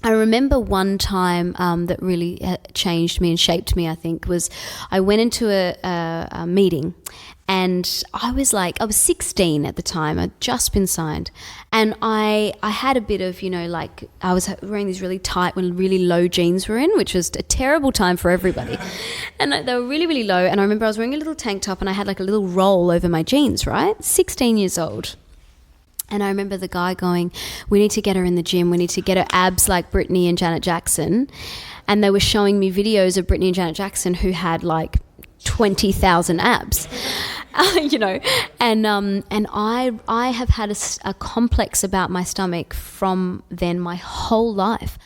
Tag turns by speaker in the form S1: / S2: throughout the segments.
S1: I remember one time that really changed me and shaped me, I think, was I went into a meeting, and I was 16 at the time. I'd just been signed, and I had a bit of, I was wearing these really tight when really low jeans were in, which was a terrible time for everybody. And they were really, really low. And I remember I was wearing a little tank top and I had like a little roll over my jeans, right? 16 years old. And I remember the guy going, we need to get her in the gym. We need to get her abs like Britney and Janet Jackson. And they were showing me videos of Britney and Janet Jackson who had like 20,000 abs, and I have had a complex about my stomach from then my whole life.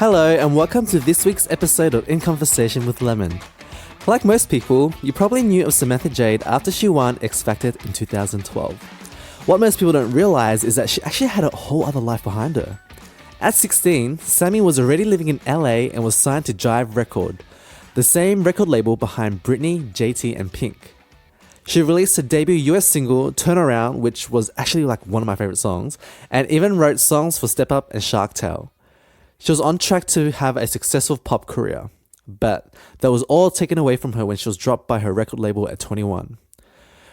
S2: Hello and welcome to this week's episode of In Conversation with Lemon. Like most people, you probably knew of Samantha Jade after she won X Factor in 2012. What most people don't realise is that she actually had a whole other life behind her. At 16, Sammy was already living in LA and was signed to Jive Record, the same record label behind Britney, JT and Pink. She released her debut US single, Turn Around, which was actually like one of my favourite songs, and even wrote songs for Step Up and Shark Tale. She was on track to have a successful pop career, but that was all taken away from her when she was dropped by her record label at 21.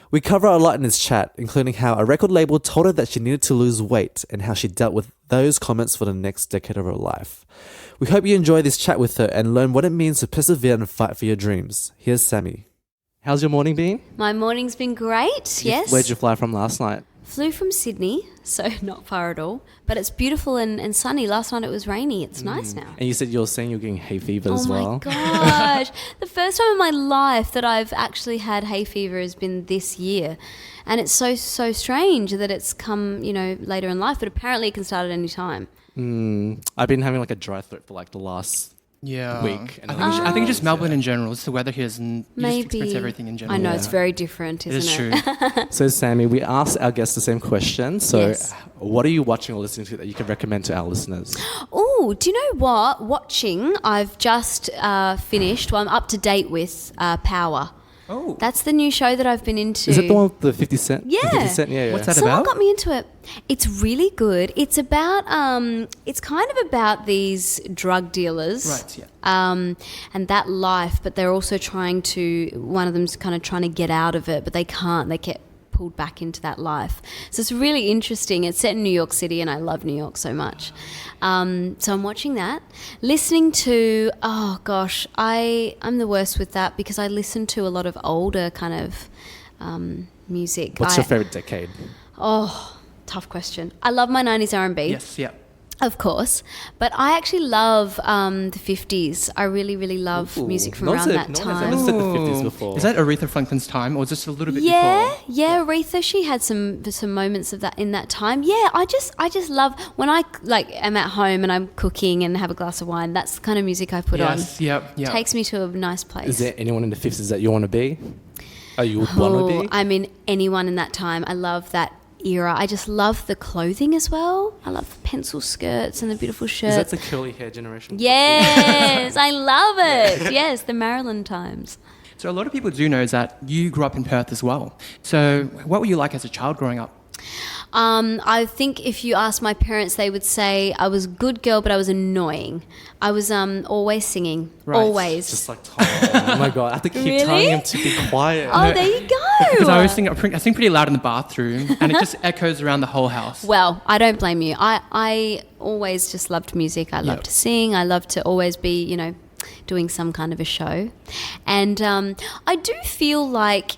S2: We cover a lot in this chat, including how a record label told her that she needed to lose weight and how she dealt with those comments for the next decade of her life. We hope you enjoy this chat with her and learn what it means to persevere and fight for your dreams. Here's Sammy. How's your morning been?
S1: My morning's been great, yes.
S2: Where'd you fly from last night?
S1: Flew from Sydney, so not far at all. But it's beautiful and sunny. Last night it was rainy. It's nice now.
S2: And you said you're saying you're getting hay fever as well.
S1: Oh my gosh. The first time in my life that I've actually had hay fever has been this year. And it's so strange that it's come, later in life. But apparently it can start at any time.
S2: I've been having like a dry throat for like the last week. And
S3: I think just Melbourne in general. It's the weather here, and you just experience everything in general.
S1: I know, it's very different, isn't it?
S3: It is true.
S2: So Sammy, we asked our guests the same question. So yes. What are you watching or listening to that you can recommend to our listeners?
S1: Oh, do you know what? Watching, I've just finished, I'm up to date with Power.
S3: Oh.
S1: That's the new show that I've been into.
S2: Is it the one with the 50 Cent?
S1: Yeah.
S2: 50 Cent? Yeah.
S3: What's that
S1: Someone
S3: about?
S1: got me into it. It's really good. It's about, it's kind of about these drug dealers.
S3: Right, yeah.
S1: And that life, but they're also one of them's kind of trying to get out of it, but they can't. They get pulled back into that life. So it's really interesting. It's set in New York City and I love New York so much. So I'm watching that. Listening to, oh gosh, I'm the worst with that because I listen to a lot of older kind of music.
S2: What's your favourite decade?
S1: Oh, tough question. I love my 90s R&B.
S3: Yes, yeah.
S1: Of course, but I actually love the 50s. I really, really love music from around that time.
S2: No one has ever said the 50s before.
S3: Is that Aretha Franklin's time, or just a little bit before?
S1: Yeah, Aretha. She had some moments of that in that time. Yeah, I just love when I am at home and I'm cooking and have a glass of wine. That's the kind of music I put on.
S3: Yep.
S1: Takes me to a nice place.
S2: Is there anyone in the 50s that you want to be? You would want to be?
S1: I mean, anyone in that time. I love that era. I just love the clothing as well. I love the pencil skirts and the beautiful shirts.
S2: Is that the curly hair generation?
S1: Yes, I love it. Yes, the Marilyn times.
S3: So a lot of people do know is that you grew up in Perth as well. So what were you like as a child growing up?
S1: I think if you ask my parents, they would say I was a good girl, but I was annoying. I was always singing,
S3: right.
S1: Always.
S2: Just like Tom. Oh my God, I have to keep telling him to be quiet.
S1: Oh, there you go.
S3: Because I sing pretty loud in the bathroom, and it just echoes around the whole house.
S1: Well, I don't blame you. I always just loved music. I love to sing. I love to always be, doing some kind of a show. And I do feel like,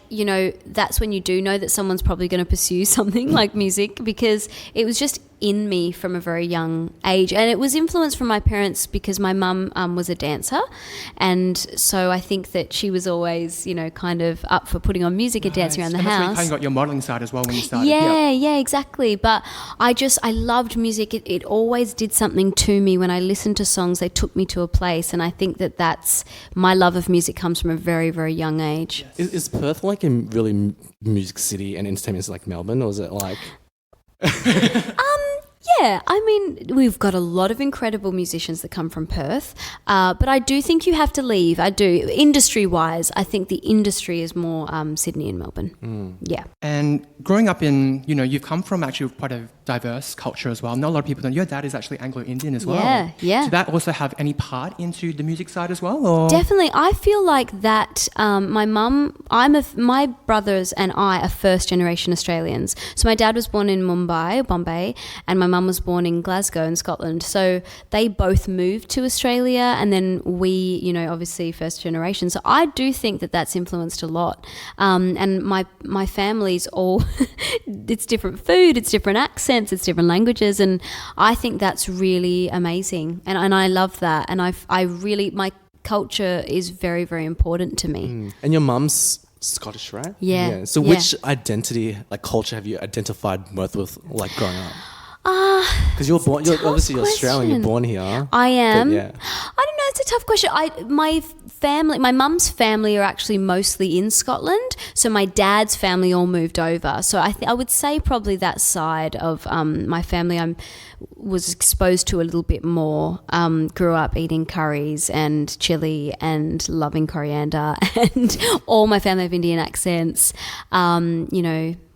S1: that's when you do know that someone's probably going to pursue something like music, because it was just in me from a very young age. And it was influenced from my parents because my mum was a dancer. And so I think that she was always, kind of up for putting on music and dancing around the house.
S3: That's where you kind of got your modelling side as well when you started.
S1: Yeah, exactly. But I loved music. It always did something to me. When I listened to songs, they took me to a place. And I think that that's my love of music comes from a very, very young age.
S2: Yes. Is Perth like a really music city and entertainment like Melbourne, or is it like...
S1: Yeah, I mean, we've got a lot of incredible musicians that come from Perth, but I do think you have to leave. I do. Industry-wise, I think the industry is more Sydney and Melbourne. Yeah.
S3: And growing up in, you've come from actually quite a diverse culture as well. Not a lot of people know your dad is actually Anglo-Indian as well.
S1: Yeah.
S3: Did that also have any part into the music side as well? Or?
S1: Definitely. I feel like that my mum, my brothers and I are first generation Australians. So my dad was born in Bombay, and my mum was born in Glasgow in Scotland. So they both moved to Australia, and then we, obviously first generation. So I do think that that's influenced a lot. And my family's all, it's different food, it's different accents, it's different languages, and I think that's really amazing. And I love that. And I really, my culture is very, very important to me.
S2: And your mum's Scottish, right?
S1: Yeah.
S2: So which identity, like culture, have you identified most with, like growing up? Because you're obviously Australian. You're born here.
S1: I am.
S2: But, yeah.
S1: I don't know. It's a tough question. My mum's family are actually mostly in Scotland. So my dad's family all moved over. So I would say probably that side of my family I was exposed to a little bit more. Grew up eating curries and chili and loving coriander, and all my family have Indian accents.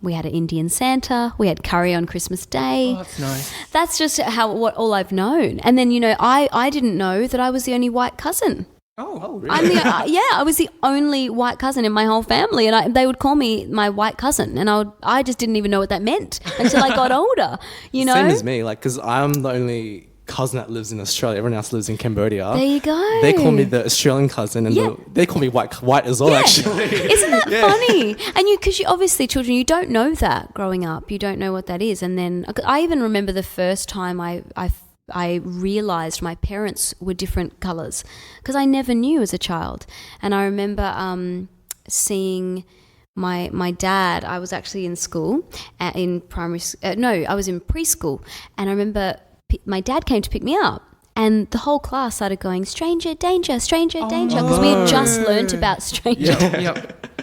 S1: We had an Indian Santa. We had curry on Christmas Day.
S3: Oh, that's nice.
S1: That's just all I've known. And then, I didn't know that I was the only white cousin.
S2: Oh, really?
S1: I was the only white cousin in my whole family, and they would call me my white cousin, and I just didn't even know what that meant until I got older.
S2: Same as me, because I'm the only cousin that lives in Australia. Everyone else lives in Cambodia.
S1: There you go.
S2: They call me the Australian cousin, and they call me white as well. Actually,
S1: isn't that funny? And because you obviously children, you don't know that growing up. You don't know what that is. And then I even remember the first time I realised my parents were different colours, because I never knew as a child. And I remember seeing my dad. I was actually in school in I was in preschool, and I remember my dad came to pick me up, and the whole class started going, stranger danger, because we had just learnt about stranger.
S3: Yep.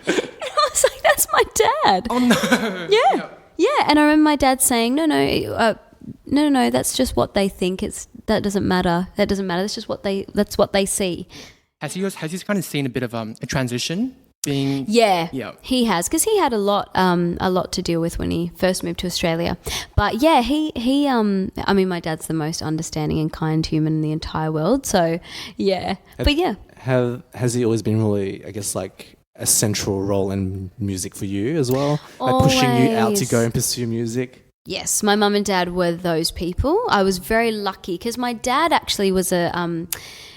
S1: And I was like, that's my dad.
S3: Oh no.
S1: Yeah. And I remember my dad saying, no, that's just what they think. That doesn't matter. That's just that's what they see.
S3: Has he kind of seen a bit of a transition? He
S1: has, because he had a lot to deal with when he first moved to Australia. But yeah, my dad's the most understanding and kind human in the entire world. So yeah,
S2: has he always been really, I guess, like a central role in music for you as well, like pushing you out to go and pursue music?
S1: Yes, my mum and dad were those people. I was very lucky because my dad actually was a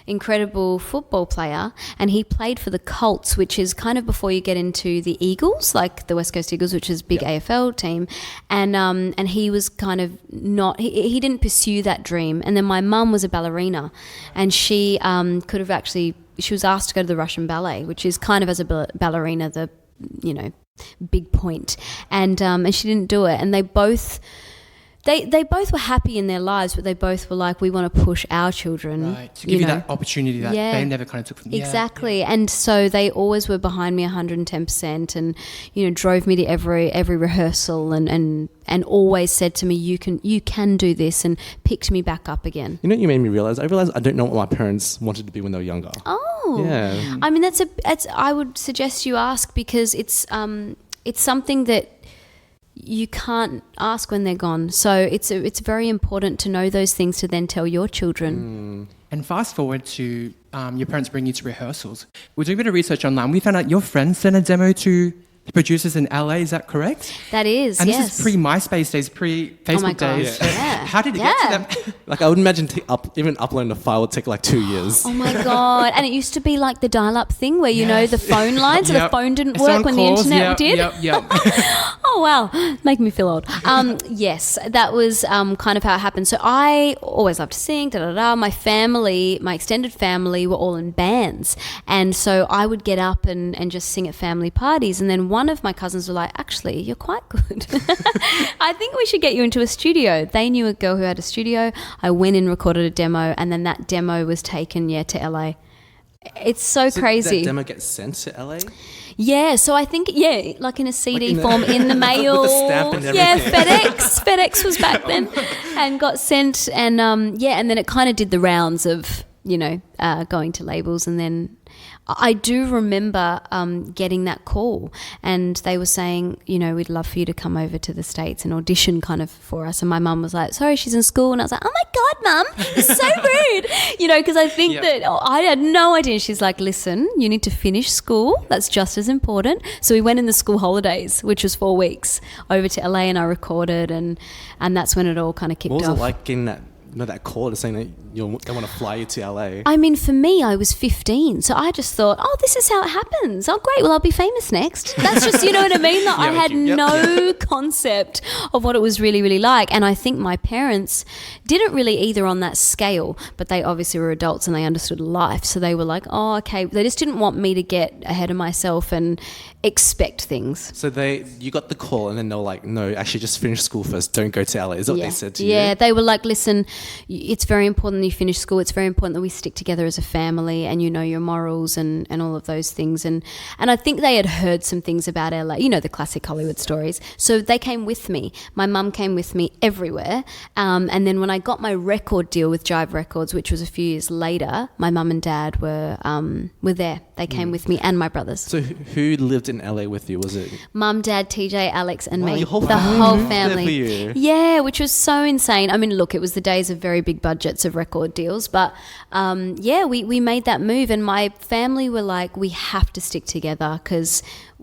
S1: incredible football player, and he played for the Colts, which is kind of before you get into the Eagles, like the West Coast Eagles, which is a big AFL team. And he was kind of not, he didn't pursue that dream. And then my mum was a ballerina, and she she was asked to go to the Russian ballet, which is kind of, as a ballerina, the big point, and she didn't do it. And they both were happy in their lives, but they both were like, we want to push our children,
S3: right, to give you that opportunity that they never kind of took from you.
S1: Exactly. And so they always were behind me 110%, and drove me to every rehearsal, and always said to me, you can do this, and picked me back up again.
S2: You made me realize I don't know what my parents wanted to be when they were younger. Yeah.
S1: I mean, I would suggest you ask, because it's something that you can't ask when they're gone. So it's very important to know those things to then tell your children.
S3: And fast forward to your parents bring you to rehearsals. We're doing a bit of research online. We found out your friend sent a demo to the producers in LA. Is that correct?
S1: That is,
S3: and
S1: yes.
S3: And this is pre-MySpace days, pre-Facebook days.
S1: Yeah.
S3: How did it get to them?
S2: Like, I would imagine even uploading a file would take like 2 years.
S1: Oh my God. And it used to be like the dial-up thing where, the phone line, so the phone didn't work when the internet did.
S3: Yep.
S1: Oh, wow. Making me feel old. Yes, that was kind of how it happened. So I always loved to sing, My family, my extended family, were all in bands. And so I would get up and just sing at family parties. And then one of my cousins were like, actually, you're quite good. I think we should get you into a studio. They knew a girl who had a studio. I went and recorded a demo, and then that demo was taken, to LA. It's so crazy.
S2: Did that demo get sent to LA?
S1: Yeah, so I think, like in a CD form in the mail.
S2: With the stamp and
S1: Yeah,
S2: everything.
S1: FedEx was back then, and got sent, and and then it kind of did the rounds of, going to labels, and then I do remember getting that call, and they were saying, we'd love for you to come over to the States and audition kind of for us. And my mum was like, sorry, she's in school. And I was like, oh my God, Mum, it's so rude. Because I think that I had no idea. She's like, listen, you need to finish school. That's just as important. So we went in the school holidays, which was 4 weeks, over to LA, and I recorded, and that's when it all kind of kicked off.
S2: What was it like getting that call to saying that they want to fly you to LA?
S1: I mean, for me, I was 15, so I just thought, oh, this is how it happens. Oh, great, well, I'll be famous next. That's just, you know what I mean? Like, I had no concept of what it was really, really like. And I think my parents didn't really either on that scale, but they obviously were adults and they understood life. So they were like, oh, okay. They just didn't want me to get ahead of myself and expect things.
S2: So you got the call, and then they were like, no, actually just finish school first. Don't go to LA. Is that what they said to you?
S1: Yeah, they were like, listen, it's very important that you finish school. It's very important that we stick together as a family, and you know your morals and all of those things. And I think they had heard some things about LA, the classic Hollywood stories. So they came with me. My mum came with me everywhere. And then when I got my record deal with Jive Records, which was a few years later, my mum and dad were there. They came with me and my brothers.
S2: So who lived in LA with you? Was it
S1: Mum, Dad, TJ, Alex, and me?
S2: The whole
S1: family.
S2: For you.
S1: Yeah, which was so insane. I mean, look, it was the days of very big budgets of record deals, but we made that move, and my family were like, we have to stick together because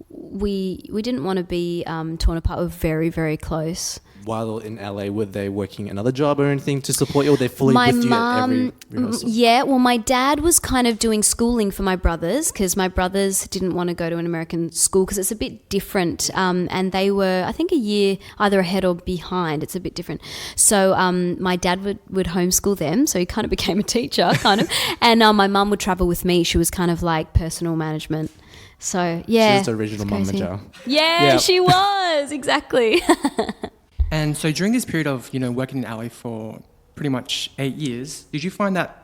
S1: we didn't want to be torn apart. We're very, very close.
S2: While in LA, were they working another job or anything to support you, or were they fully with you at every rehearsal?
S1: Yeah, well, my dad was kind of doing schooling for my brothers because my brothers didn't want to go to an American school because it's a bit different, and they were, I think, a year either ahead or behind. It's a bit different. So my dad would homeschool them, so he kind of became a teacher, kind of, and my mum would travel with me. She was kind of like personal management. So, yeah.
S2: She was the original mamager.
S1: Yeah, she was, exactly.
S3: And so during this period of, working in LA for pretty much 8 years, did you find that,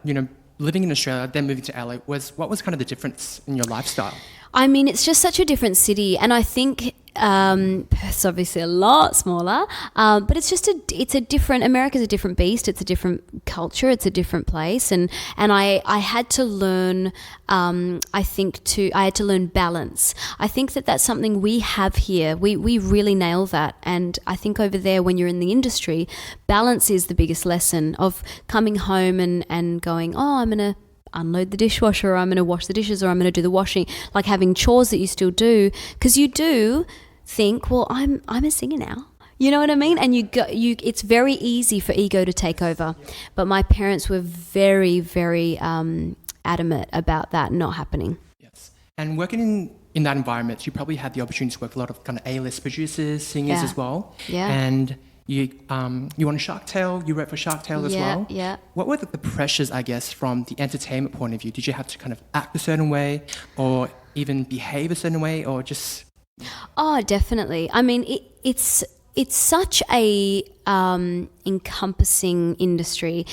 S3: living in Australia, then moving to LA, what was kind of the difference in your lifestyle?
S1: I mean, it's just such a different city, and I think Perth's obviously a lot smaller, but it's a different. America's a different beast. It's a different culture. It's a different place, and I had to learn. I had to learn balance. I think that's something we have here. We really nail that, and I think over there, when you're in the industry, balance is the biggest lesson of coming home and going, oh, I'm gonna unload the dishwasher, or I'm going to wash the dishes, or I'm going to do the washing, like having chores that you still do, because you do think, well, I'm a singer now. You know what I mean? And it's very easy for ego to take over. But my parents were very, very adamant about that not happening.
S3: Yes. And working in that environment, you probably had the opportunity to work with a lot of kind of A-list producers, singers as well.
S1: Yeah.
S3: And you on Shark Tale, you wrote for Shark Tale as well.
S1: Yeah.
S3: What were the pressures, I guess, from the entertainment point of view? Did you have to kind of act a certain way, or even behave a certain way, or just...
S1: Oh, definitely. I mean, it's such a encompassing industry.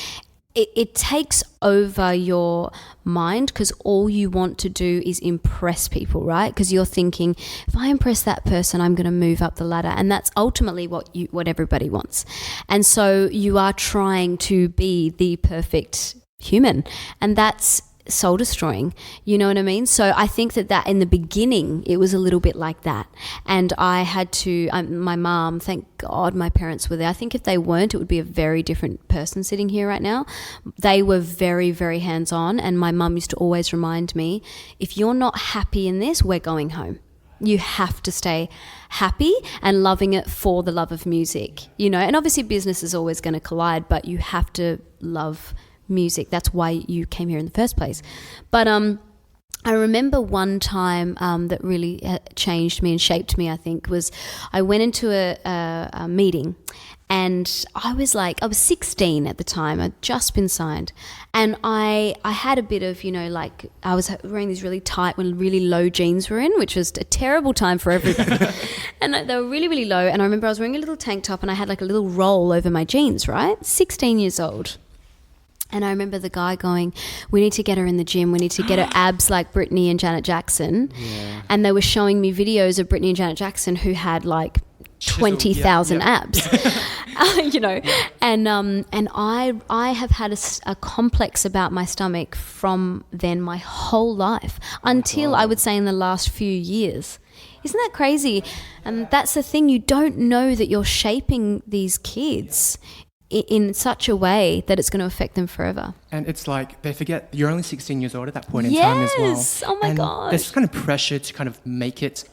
S1: It takes over your mind because all you want to do is impress people, right? Because you're thinking, if I impress that person, I'm going to move up the ladder, and that's ultimately what everybody wants. And so you are trying to be the perfect human, and that's soul destroying, you know what I mean? So I think that in the beginning it was a little bit like that, and I had to my mom, thank God my parents were there. I think if they weren't, it would be a very different person sitting here right now. They were very, very hands-on, and my mum used to always remind me, if you're not happy in this, we're going home. You have to stay happy and loving it for the love of music, and obviously business is always going to collide, but you have to love music. That's why you came here in the first place. But I remember one time that really changed me and shaped me, I think, was I went into a meeting, and I was 16 at the time. I'd just been signed, and I had a bit of, I was wearing these really tight, when really low jeans were in, which was a terrible time for everybody. And they were really, really low, and I remember I was wearing a little tank top, and I had like a little roll over my jeans, right? 16 years old. And I remember the guy going, we need to get her in the gym. We need to get her abs like Britney and Janet Jackson.
S2: Yeah.
S1: And they were showing me videos of Britney and Janet Jackson who had like 20,000 abs, you know. Yeah. And I have had a complex about my stomach from then my whole life until I would say in the last few years. Isn't that crazy? And that's the thing. You don't know that you're shaping these kids in such a way that it's going to affect them forever.
S3: And it's like they forget you're only 16 years old at that point in time as well.
S1: Yes. Oh my gosh.
S3: There's kind of pressure to kind of make it,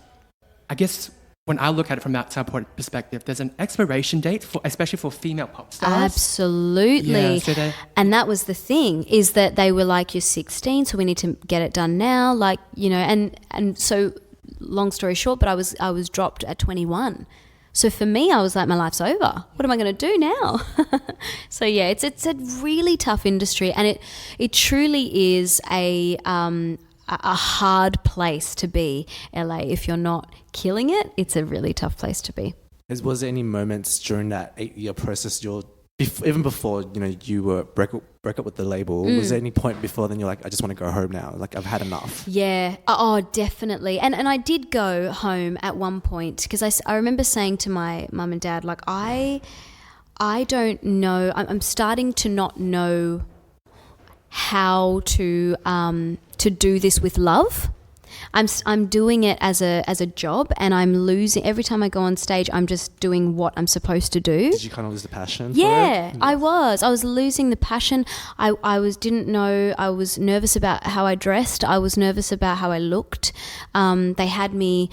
S3: I guess, when I look at it from that perspective, there's an expiration date, especially for female pop stars.
S1: Absolutely.
S3: Yeah,
S1: and that was the thing, is that they were like, you're 16, so we need to get it done now. Like, you know, and so long story short, but I was dropped at 21. So for me, I was like, my life's over. What am I going to do now? So yeah, it's a really tough industry, and it truly is a hard place to be, LA. If you're not killing it, it's a really tough place to be.
S2: Was there any moments during that 8-year process, even before, you know, you were break up with the label, was there any point before then you're like, I just want to go home now, like I've had enough?
S1: Yeah, oh, definitely. And I did go home at one point, because I remember saying to my mum and dad, like, I don't know, I'm starting to not know how to do this with love. I'm doing it as a job, and I'm losing every time I go on stage. I'm just doing what I'm supposed to do.
S2: Did you kind of lose the passion?
S1: Yeah,
S2: for it?
S1: I was losing the passion. I didn't know. I was nervous about how I dressed. I was nervous about how I looked. They had me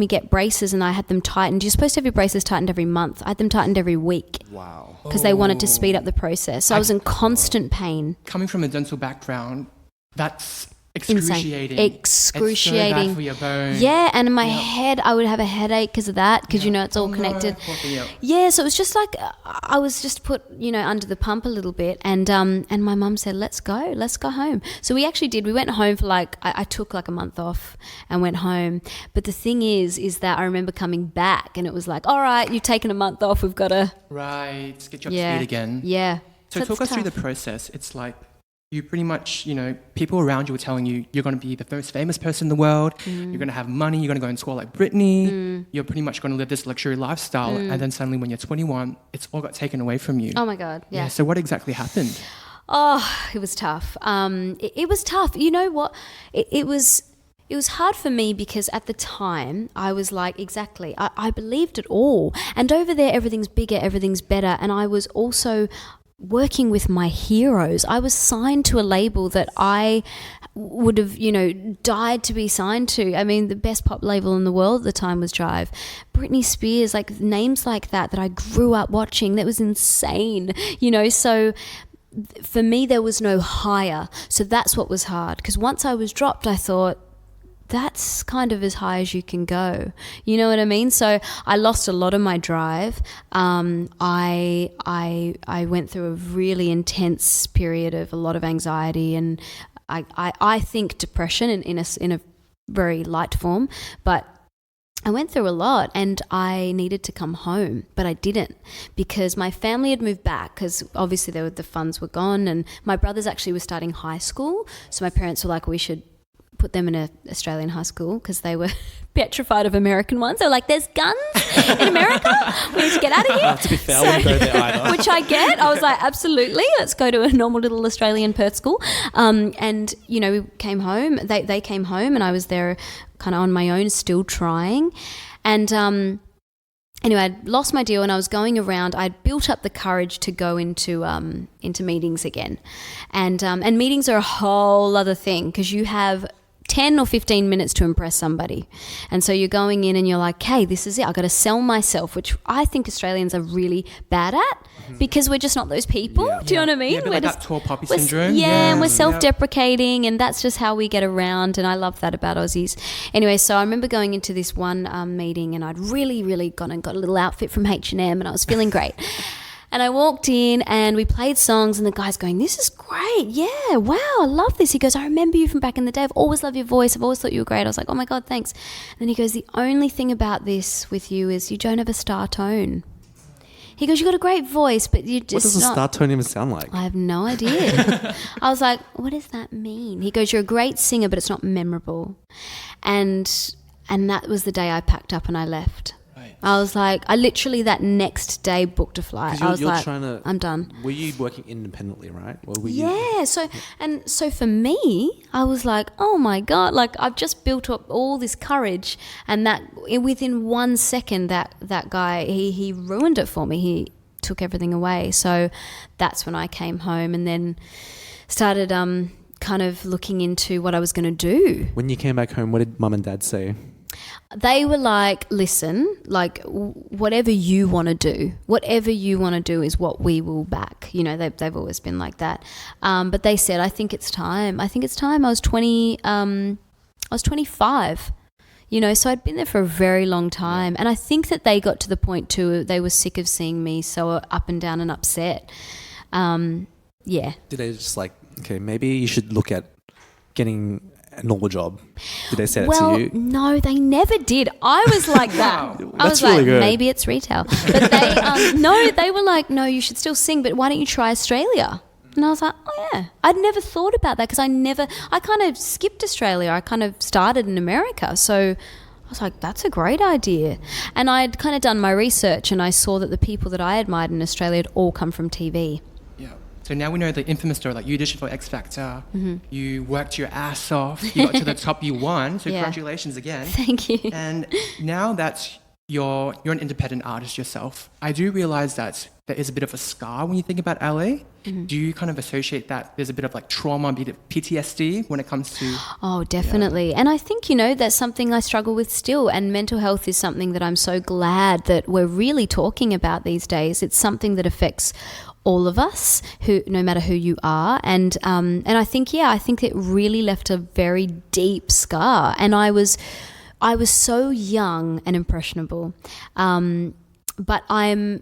S1: get braces, and I had them tightened. You're supposed to have your braces tightened every month. I had them tightened every week.
S2: Wow.
S1: Because they wanted to speed up the process. So I was in constant pain.
S3: Coming from a dental background, that's excruciating.
S1: Excruciating.
S3: It's so bad for your bones.
S1: Yeah, and in my head, I would have a headache because of that, because, you know, it's all connected.
S3: No.
S1: Yeah, so it was just like, I was just put, you know, under the pump a little bit, and my mum said, let's go home. So we actually did. We went home for like, I took like a month off and went home. But the thing is that I remember coming back, and it was like, all right, you've taken a month off, we've got to...
S3: Right, get you up to speed again.
S1: Yeah.
S3: So talk us through the process. It's like, you pretty much, you know, people around you were telling you you're going to be the most famous person in the world, you're going to have money, you're going to go and school like Britney, you're pretty much going to live this luxury lifestyle, and then suddenly when you're 21, it's all got taken away from you.
S1: Oh my God, yeah.
S3: So what exactly happened?
S1: Oh, it was tough. It was tough. You know what? It was hard for me, because at the time I was like, exactly, I believed it all. And over there, everything's bigger, everything's better. And I was also working with my heroes. I was signed to a label that I would have, you know, died to be signed to. I mean, the best pop label in the world at the time was Jive. Britney Spears, like names like that I grew up watching. That was insane, you know. So for me, there was no higher. So that's what was hard, because once I was dropped, I thought, that's kind of as high as you can go. You know what I mean? So I lost a lot of my drive. I went through a really intense period of a lot of anxiety, and I think depression in a very light form, but I went through a lot, and I needed to come home, but I didn't, because my family had moved back, because obviously the funds were gone, and my brothers actually were starting high school. So my parents were like, we should put them in an Australian high school, because they were petrified of American ones. They were like, there's guns in America, we need to get out of here.
S2: To be fair, I wouldn't go there either.
S1: Which I get. I was like, absolutely, let's go to a normal little Australian Perth school. And, you know, we came home, they came home, and I was there kind of on my own, still trying. And anyway, I'd lost my deal, and I was going around. I'd built up the courage to go into meetings again. And meetings are a whole other thing, because you have 10 or 15 minutes to impress somebody. And so you're going in and you're like, hey, this is it. I've got to sell myself, which I think Australians are really bad at, because we're just not those people. Yeah. Do you know what I mean?
S3: Yeah, a bit
S1: we're
S3: like
S1: just,
S3: that tall poppy syndrome.
S1: And we're self-deprecating, and that's just how we get around, and I love that about Aussies. Anyway, so I remember going into this one meeting, and I'd really gone and got a little outfit from H&M, and I was feeling great. And I walked in, and we played songs, and the guy's going, this is great. Yeah, wow, I love this. He goes, I remember you from back in the day. I've always loved your voice. I've always thought you were great. I was like, oh my God, thanks. And then he goes, the only thing about this with you is you don't have a star tone. He goes, you got a great voice, but you just
S2: What does a star tone even sound like?
S1: I have no idea. I was like, what does that mean? He goes, you're a great singer, but it's not memorable. And that was the day I packed up and I left.
S3: Right.
S1: I was like, I literally that next day booked a flight. I was like, I'm done.
S2: Were you working independently, right? Or were
S1: Yeah. So for me, I was like, oh my God, like I've just built up all this courage, and that within 1 second, that guy, he ruined it for me. He took everything away. So that's when I came home and then started kind of looking into what I was going to do.
S2: When you came back home, what did mum and dad say?
S1: They were like, listen, like whatever you want to do is what we will back. You know, they've always been like that. But they said, I think it's time. I was 25, you know, so I'd been there for a very long time. And I think that they got to the point too, they were sick of seeing me so up and down and upset. Yeah.
S2: Did they just like, okay, maybe you should look at getting a normal job? Did they say that to you?
S1: No, they never did. I was like that. I was
S2: really
S1: like,
S2: good.
S1: maybe it's retail. But they were like, no, you should still sing, but why don't you try Australia? And I was like, oh yeah. I'd never thought about that because I kind of skipped Australia. I kind of started in America. So I was like, that's a great idea. And I'd kind of done my research and I saw that the people that I admired in Australia had all come from TV.
S3: So now we know the infamous story, like you auditioned for X Factor, you worked your ass off, you got to the top, you won, so congratulations again.
S1: Thank you.
S3: And now that you're an independent artist yourself, I do realise that there is a bit of a scar when you think about LA. Do you kind of associate that there's a bit of like trauma, a bit of PTSD when it comes to...
S1: Oh, definitely. Yeah. And I think, you know, that's something I struggle with still, and mental health is something that I'm so glad that we're really talking about these days. It's something that affects all of us, who, no matter who you are, and I think it really left a very deep scar. And I was so young and impressionable, but I'm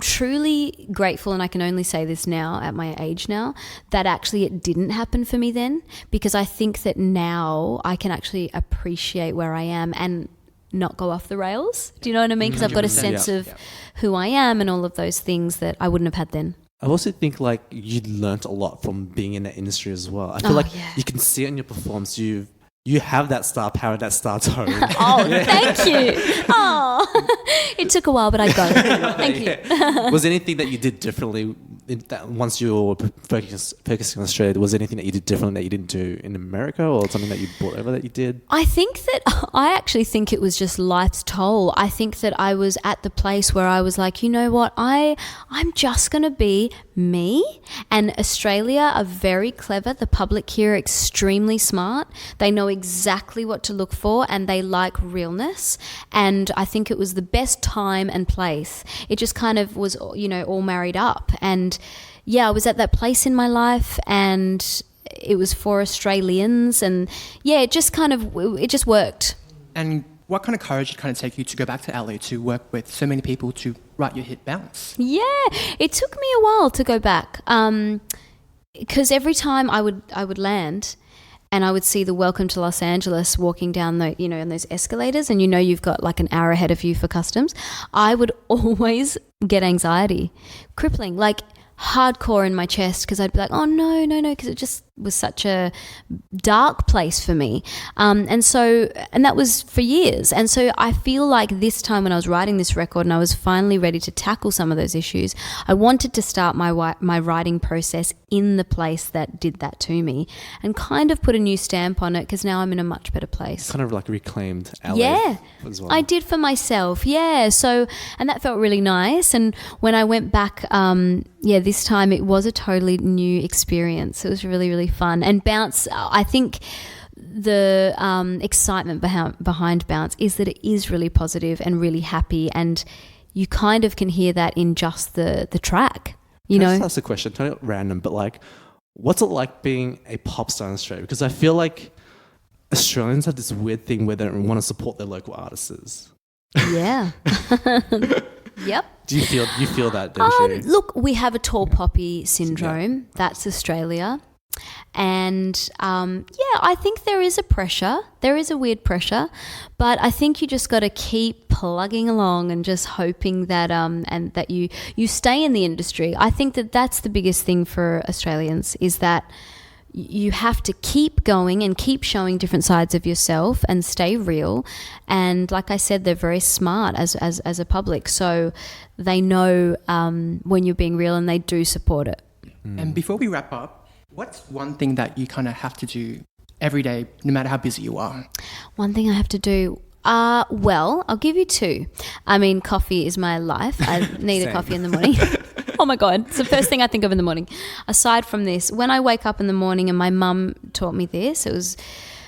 S1: truly grateful, and I can only say this now at my age now, that actually it didn't happen for me then, because I think that now I can actually appreciate where I am and not go off the rails. Do you know what I mean? Because I've got a sense of who I am and all of those things that I wouldn't have had then.
S2: I also think like you learnt a lot from being in that industry as well. I feel you can see it in your performance. You have that star power, that star tone.
S1: Oh, thank you. Oh, it took a while, but I got it. Thank you.
S2: Was there anything that you did differently once you were focusing on Australia? Was there anything that you did differently that you didn't do in America, or something that you brought over that you did?
S1: I actually think it was just life's toll. I think that I was at the place where I was like, you know what, I'm just going to be me. And Australia are very clever. The public here are extremely smart. They know exactly what to look for and they like realness. And I think it was the best time and place. It just kind of was, you know, all married up. And yeah, I was at that place in my life and it was for Australians. And yeah, it just worked.
S3: And what kind of courage did it kind of take you to go back to LA to work with so many people to write your hit Bounce?
S1: Yeah, it took me a while to go back because every time I would land and I would see the Welcome to Los Angeles walking down in those escalators, and you've got like an hour ahead of you for customs, I would always get anxiety, crippling, like hardcore in my chest, because I'd be like, oh no, because it just was such a dark place for me. And that was for years. And so I feel like this time when I was writing this record and I was finally ready to tackle some of those issues, I wanted to start my writing process in the place that did that to me and kind of put a new stamp on it, because now I'm in a much better place.
S2: Kind of like reclaimed LA.
S1: Yeah,
S2: as well.
S1: I did for myself. Yeah. So, and that felt really nice. And when I went back, this time it was a totally new experience. It was really, really fun. And Bounce, I think the excitement behind Bounce is that it is really positive and really happy, and you kind of can hear that in just the track.
S2: Can I just ask a question, totally random, but like, what's it like being a pop star in Australia? Because I feel like Australians have this weird thing where they don't want to support their local artists.
S1: Yeah. Yep.
S2: Do you feel that, don't you?
S1: Look, we have a tall poppy syndrome. Yeah. That's Australia. And I think there is a pressure. There is a weird pressure, but I think you just got to keep plugging along and just hoping that and that you stay in the industry. I think that that's the biggest thing for Australians, is that you have to keep going and keep showing different sides of yourself and stay real. And like I said, they're very smart as a public, so they know when you're being real, and they do support it.
S3: And before we wrap up, what's one thing that you kind of have to do every day, no matter how busy you are?
S1: One thing I have to do? Well, I'll give you two. I mean, coffee is my life. I need a coffee in the morning. Oh my God, it's the first thing I think of in the morning. Aside from this, when I wake up in the morning, and my mum taught me this, it was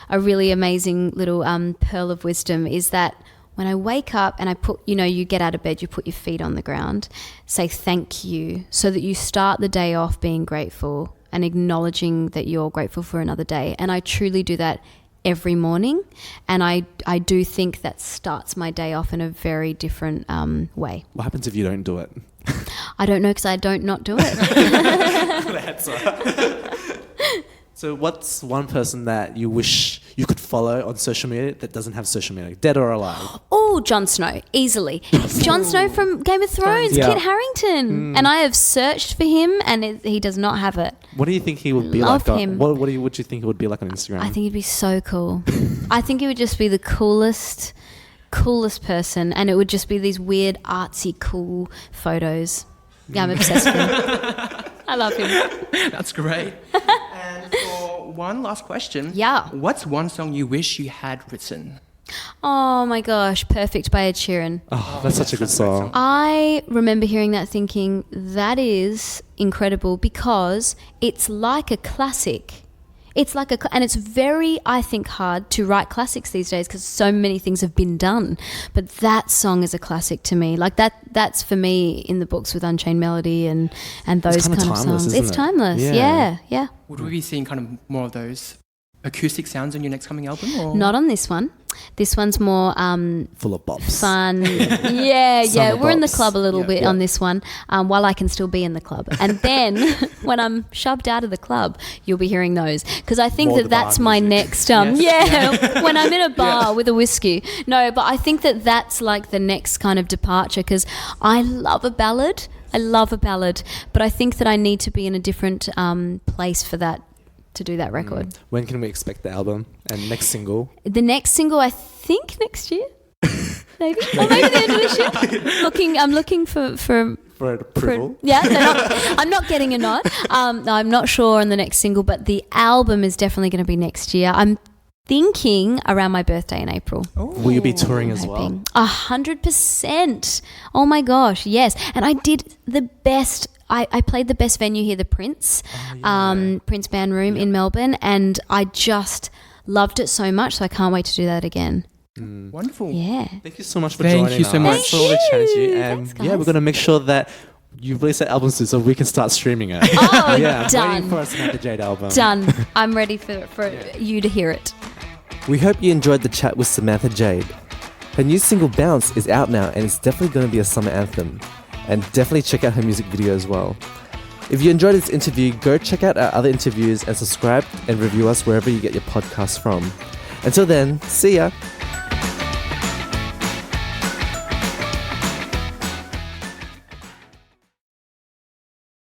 S1: a really amazing little pearl of wisdom, is that when I wake up and I put, you get out of bed, you put your feet on the ground, say thank you, so that you start the day off being grateful and acknowledging that you're grateful for another day. And I truly do that every morning, and I do think that starts my day off in a very different way.
S2: What happens if you don't do it?
S1: I don't know, because I don't not do it.
S2: That's right. So what's one person that you wish you could follow on social media that doesn't have social media, dead or alive?
S1: Oh, Jon Snow, easily. Jon Snow from Game of Thrones,
S2: Yeah.
S1: Kit Harington. And I have searched for him, and he does not have it.
S2: What do you think he would be
S1: Love
S2: like?
S1: him.
S2: What do you think he would be like on Instagram?
S1: I think he'd be so cool. I think he would just be the coolest person, and it would just be these weird, artsy, cool photos. Yeah, I'm obsessed with him. I love him.
S3: That's great. And for one last question.
S1: Yeah.
S3: What's one song you wish you had written?
S1: Oh my gosh, Perfect by Ed Sheeran.
S2: Oh, that's such a good song.
S1: I remember hearing that thinking, that is incredible, because it's like a classic. And it's very, I think, hard to write classics these days, because so many things have been done. But that song is a classic to me. Like that's for me in the books with Unchained Melody and those kind of
S2: timeless,
S1: songs.
S2: isn't
S1: It's
S2: it?
S1: timeless. Yeah.
S3: Would we be seeing kind of more of those acoustic sounds on your next coming album? Or?
S1: Not on this one. This one's more
S2: Full of bops.
S1: fun. Yeah.
S2: Summer
S1: We're in the
S2: bops.
S1: club a little bit
S2: Yeah.
S1: on this one, while I can still be in the club. And then when I'm shoved out of the club, you'll be hearing those, because I think
S2: More the
S1: that's
S2: bar
S1: my
S2: music.
S1: next.
S3: Yes.
S1: When I'm in a bar with a whiskey. No, but I think that's like the next kind of departure, because I love a ballad. But I think that I need to be in a different place for that, to do that record.
S2: When can we expect the album and next single?
S1: The next single, I think next year, maybe, or maybe the end of this year. I'm looking for
S2: For approval?
S1: I'm not getting a nod. No, I'm not sure on the next single, but the album is definitely going to be next year. I'm thinking around my birthday in April.
S2: Will you be touring as well?
S1: 100%. Oh my gosh, yes. And I did the best. I played the best venue here, the Prince, Prince Band Room in Melbourne, and I just loved it so much. So I can't wait to do that again.
S3: Wonderful.
S1: Yeah.
S2: Thank you so much for
S3: Thank
S2: joining us.
S3: you so much.
S2: Thanks for all the chatting to you.
S1: Thank you.
S2: And
S1: Thanks,
S2: yeah, we're
S1: guys.
S2: going to make sure that you release that album soon so we can start streaming it.
S1: Oh,
S2: yeah, I'm
S1: done.
S2: waiting for a Samantha Jade album.
S1: Done. I'm ready for you to hear it.
S2: We hope you enjoyed the chat with Samantha Jade. Her new single Bounce is out now, and it's definitely going to be a summer anthem. And definitely check out her music video as well. If you enjoyed this interview, go check out our other interviews and subscribe and review us wherever you get your podcasts from. Until then, see ya!